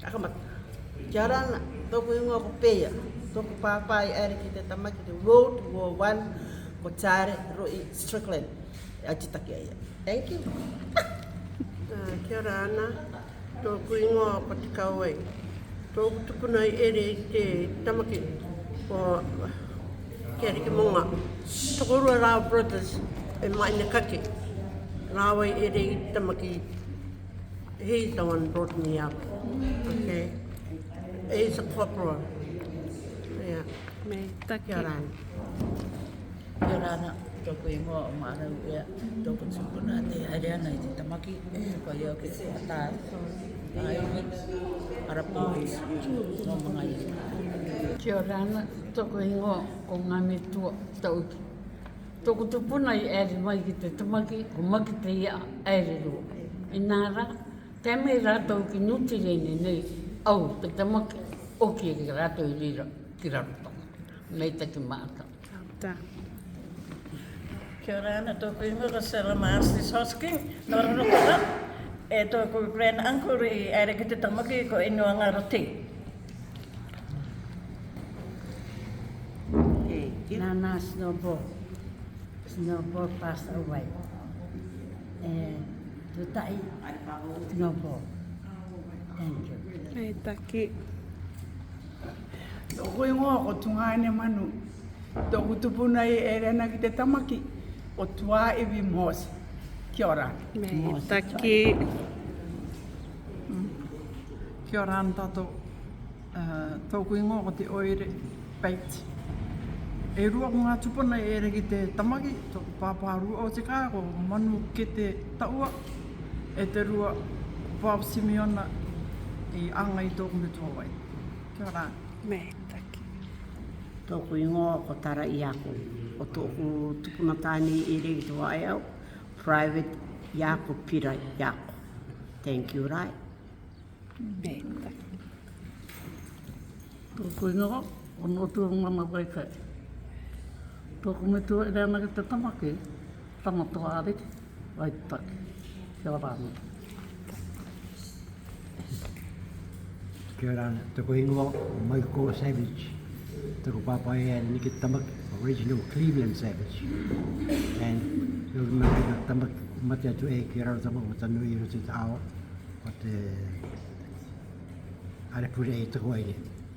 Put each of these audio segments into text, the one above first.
Akamat. Kia rana, tōku ingoa ko pēia. Tōku pāpai ere ki te tamaki te Road War 1 ko Tare Roi Strickland. A titaki aia. Thank you. Kia rana, tōku ingoa ko te kauai. Tōku tupuna i ere i te tamaki o kia riki monga. Tōku rua Rao Brothers e maina kake. Rāwai ere i tamaki. He's the one brought me up. Okay. He's a corporal. Yeah. Me taki. Kia rana. Kia rana, tōku ingoa o mārau ea, tōku tupuna te haere ana i te tamaki, ko iau ke tā, aiwi, arapūs, no mga i. Kia rana, tōku ingoa o ngā metua tauki. Tōku tupuna i ere mai ki te tamaki, ko maki te ia ere rua. I nā rā, te mei rātou ki nuti rene nei, au, te tamaki, o ki e rātou i rira, ki rarutanga. Nei taki māta. Tā. Kia rana, tōku ingoa ko Sarah Masters Hosking, no rarutanga, e tōku grand uncle i ere ki te tamaki, ko inua ngā roti. Nana Snowball passed away. And Tutai Snowball. Thank you. Me taki. Tōku ingoa ko tungaine manu. Tōku tupuna i ere ana ki te tamaki o tua iwi mōsi. Kia ora. Me taki. Kia ora ana tātou. Tōku ingoa ko te oire Pate. E rua ko ngā tupuna e ere ki te tamaki, tōku pāpārua o te kā, ko manu ke te taua, e te rua Pāu Simeona i anga i Toku Metua Vaeau. Kia ora. Me taki. Tōku ingoa ko Tara Iako. O tōku tupuna tāni i ere ki te Vaeau. Private Iako Pira Iako. Thank you, right? Me taki. Tōku ingoa, o notu o ngama vai kai. Tōku metua e reana ki te tamaki, tangata āriki, vai taki. Kia rāna. Kia rāna, tōku ingoa Michael Savage. Tōku pāpai e ni ki te tamaki, original Cleveland Savage. And tōku maki ka tamaki, mate atu e ki raratama o tanui i rote te awa. O te arepure e tōku aile.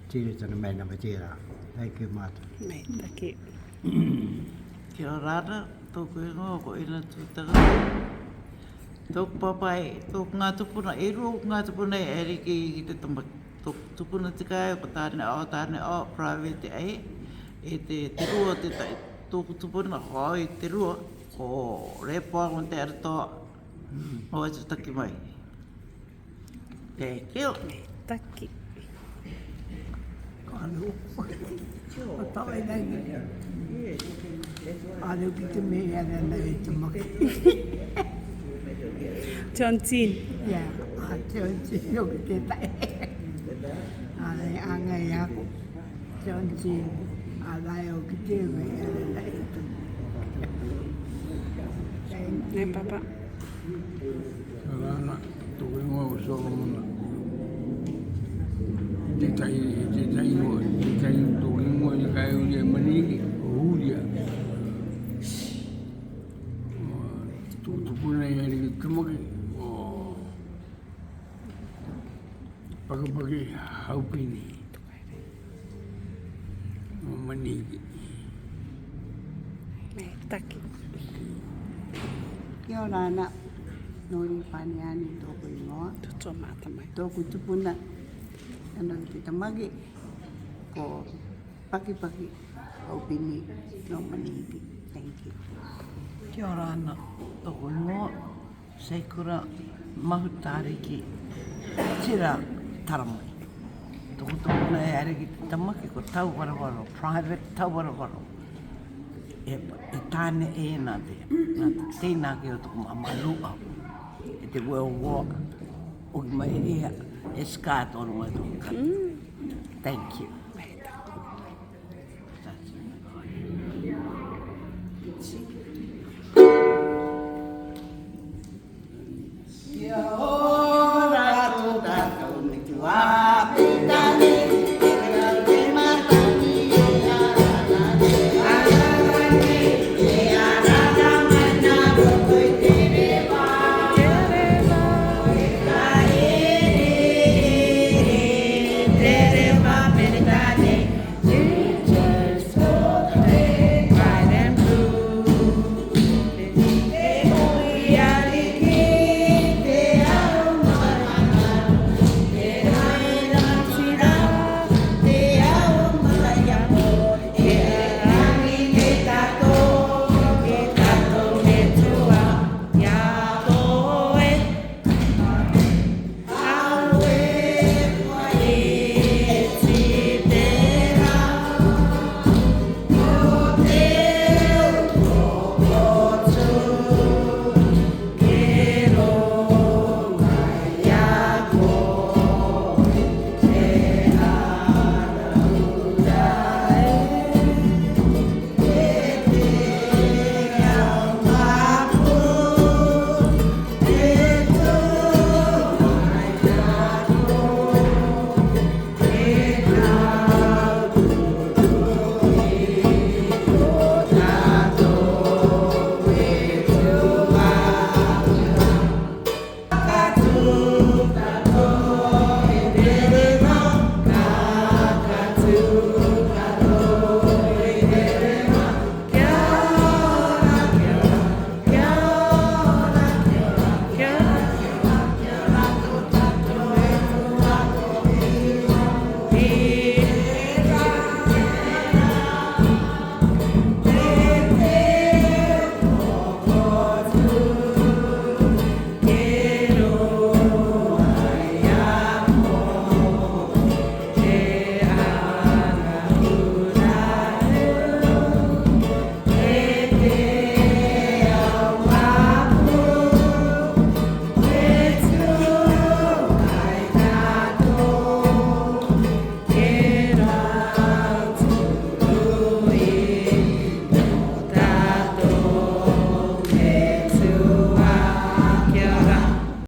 Tīre tana mena mai tērā. Thank you, mātou. Me taki. Kia rana, tōku ingoa ko ina tūtaka. Tōku papai, tōku ngā tupuna, e rua ngā tupuna e ere ki te tamaki. Tōku tupuna te kai, ko tāne o, private e, e te rua te tai. Tōku tupuna, hoi te rua, ko repoa ko te aratoa. O e te taki mai. Thank you. Me taki. Anu. O tau e nai. Anu ki te mea ere ana i te maki. John Jean. Ia, a John Jean o ki te tai. Ana i anga i ako. John Jean. A lai o ki te mea ere ana i te maki. Me papa. Rana, tōku ingoa o Solomona. Te tai ingoa, tōku ingoa i kai uri e maniki, o huria. Tōku tupuna i ere ki tamaki, o pakapaki haupini, o maniki. Me taki. Kia ora ana, nori pani ani tōku ingoa. Tuto mata mai. Tōku tupuna, ana ki te tamaki, ko paki au pini no maniki. Thank you. Kia ora ana, tōku ingoa, Seikura Mahutariki, Tira Taramai. Tōku tupuna e ere ki te tamaki, ko tau warawaro, private tau warawaro. E tāne e nā te, nā te tēnā ki o tōku mamalua. E te World War, o ki mai e ea, e skārtoru mai tōku kati. Thank you.